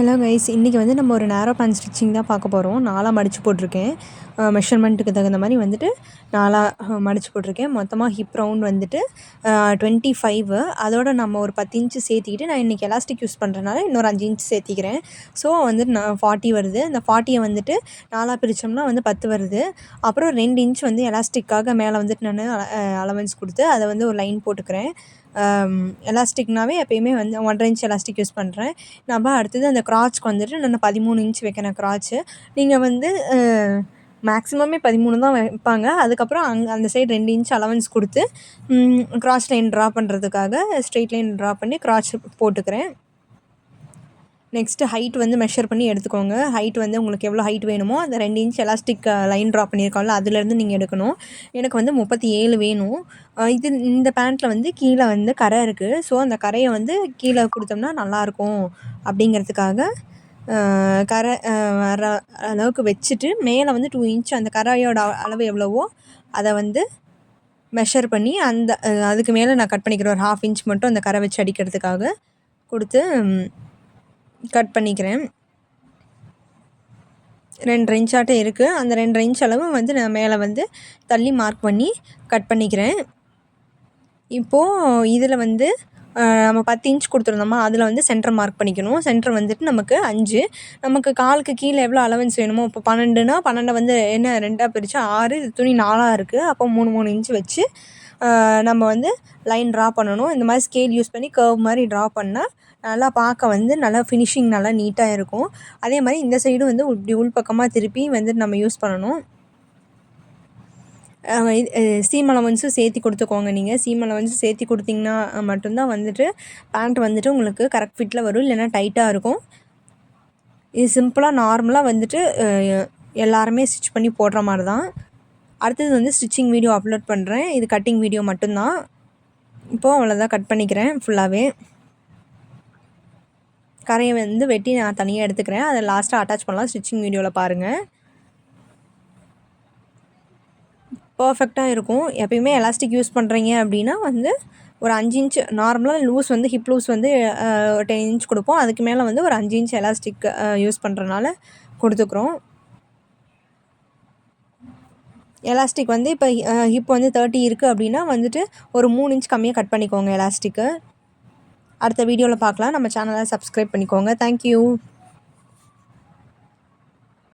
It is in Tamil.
ஹலோ கைஸ், இன்றைக்கி வந்து நம்ம ஒரு நேரோ பேண்ட் ஸ்டிச்சிங் தான் பார்க்க போகிறோம். நாலாக மடித்து போட்டிருக்கேன். மெஷர்மெண்ட்டுக்கு தகுந்த மாதிரி வந்துட்டு நாலாக மடித்து போட்டிருக்கேன். மொத்தமாக ஹிப் ரவுண்ட் வந்துட்டு 25. அதோட நம்ம ஒரு 10 இன்ச்சு சேர்த்திக்கிட்டு, நான் இன்றைக்கி எலாஸ்டிக் யூஸ் பண்ணுறதுனால இன்னொரு 5 இன்ச் சேர்த்திக்கிறேன். ஸோ வந்துட்டு நான் 40 வருது. அந்த 40யை வந்துட்டு நாலாக பிரித்தோம்னா வந்து 10 வருது. அப்புறம் 2 இன்ச் வந்து எலாஸ்டிக்காக மேலே வந்துட்டு நான் அலவன்ஸ் கொடுத்து அதை வந்து ஒரு லைன் போட்டுக்கிறேன். எலாஸ்டிக்னாவே எப்பயுமே வந்து 1.5 இன்ச் எலாஸ்டிக் யூஸ் பண்ணுறேன். நம்ம அடுத்தது அந்த க்ராச்சுக்கு வந்துட்டு நான் 13 இன்ச் வைக்கிறேன் க்ராச்சு. நீங்கள் வந்து மேக்ஸிமமே 13 தான் வைப்பாங்க. அதுக்கப்புறம் அந்த சைடு 2 இன்ச் அலவன்ஸ் கொடுத்து க்ராஸ் லைன் ட்ரா பண்ணுறதுக்காக ஸ்ட்ரெயிட் லைன் ட்ரா பண்ணி க்ராச் போட்டுக்கிறேன். நெக்ஸ்ட்டு ஹைட் வந்து மெஷர் பண்ணி எடுத்துக்கோங்க. ஹைட் வந்து உங்களுக்கு எவ்வளோ ஹைட் வேணுமோ அந்த 2 இன்ச் எலாஸ்டிக் லைன் ட்ரா பண்ணியிருக்கோம்ல, அதுலேருந்து நீங்கள் எடுக்கணும். எனக்கு வந்து 37 வேணும். இந்த பேண்ட்டில் வந்து கீழே வந்து கரை இருக்குது. ஸோ அந்த கரையை வந்து கீழே கொடுத்தோம்னா நல்லாயிருக்கும் அப்படிங்கிறதுக்காக கரை வர அளவுக்கு வச்சுட்டு மேலே வந்து 2 இன்ச் அந்த கரையோட அளவு எவ்வளவோ அதை வந்து மெஷர் பண்ணி அதுக்கு மேலே நான் கட் பண்ணிக்கிறேன். ஒரு 1/2 இன்ச் மட்டும் அந்த கரை வச்சு அடிக்கிறதுக்காக கொடுத்து கட் பண்ணிக்கிறேன். 2.5 இன்ச்சாட்டம் இருக்குது. அந்த 2.5 இன்ச் அளவு வந்து நான் மேலே வந்து தள்ளி மார்க் பண்ணி கட் பண்ணிக்கிறேன். இப்போது இதில் வந்து நம்ம 10 இன்ச் கொடுத்துருந்தோமா, அதில் வந்து சென்டர் மார்க் பண்ணிக்கணும். சென்டர் வந்துட்டு நமக்கு 5. நமக்கு காலுக்கு கீழே எவ்வளோ அலவன்ஸ் வேணுமோ, இப்போ 12னா 12 வந்து என்ன 2ஆக பிரித்தா 6, இது துணி 4ஆக இருக்குது. அப்போ 3 இன்ச் வச்சு நம்ம வந்து லைன் ட்ரா பண்ணணும். இந்த மாதிரி ஸ்கேல் யூஸ் பண்ணி கர்வ் மாதிரி ட்ரா பண்ணால் நல்லா பார்க்க வந்து நல்லா ஃபினிஷிங் நல்லா நீட்டாக இருக்கும். அதே மாதிரி இந்த சைடும் வந்து இப்படி உள்பக்கமாக திருப்பி வந்துட்டு நம்ம யூஸ் பண்ணணும். சீம் அலவன்ஸும் சேர்த்தி கொடுத்துக்கோங்க. நீங்கள் சீம் அலவன்ஸும் சேர்த்தி கொடுத்தீங்கன்னா மட்டும்தான் வந்துட்டு பேண்ட் வந்துட்டு உங்களுக்கு கரெக்ட் ஃபிட்டில் வரும், இல்லைன்னா டைட்டாக இருக்கும். இது சிம்பிளாக நார்மலாக வந்துட்டு எல்லாருமே ஸ்டிச் பண்ணி போடுற மாதிரி தான். அடுத்தது வந்து ஸ்டிச்சிங் வீடியோ அப்லோட் பண்ணுறேன். இது கட்டிங் வீடியோ மட்டும்தான். இப்போது அவ்வளோதான், கட் பண்ணிக்கிறேன் ஃபுல்லாகவே. கரையை வந்து வெட்டி நான் தனியாக எடுத்துக்கிறேன். அதை லாஸ்ட்டாக அட்டாச் பண்ணலாம். ஸ்டிச்சிங் வீடியோவில் பாருங்கள், பர்ஃபெக்டாக இருக்கும். எப்பயுமே எலாஸ்டிக் யூஸ் பண்ணுறீங்க அப்படின்னா வந்து ஒரு 5 இன்ச் நார்மலாக லூஸ் வந்து ஹிப் லூஸ் வந்து 10 இன்ச் கொடுப்போம். அதுக்கு மேலே வந்து ஒரு 5 இன்ச் எலாஸ்டிக் யூஸ் பண்ணுறதுனால கொடுத்துக்குறோம். எலாஸ்டிக் வந்து இப்போ ஹிப் வந்து 30 இருக்குது அப்படின்னா வந்துட்டு ஒரு 3 இன்ச் கம்மியாக கட் பண்ணிக்கோங்க எலாஸ்டிக்கு. அடுத்த வீடியோவில் பார்க்கலாம். நம்ம சேனலை சப்ஸ்கிரைப் பண்ணிக்கோங்க. தேங்க்யூ.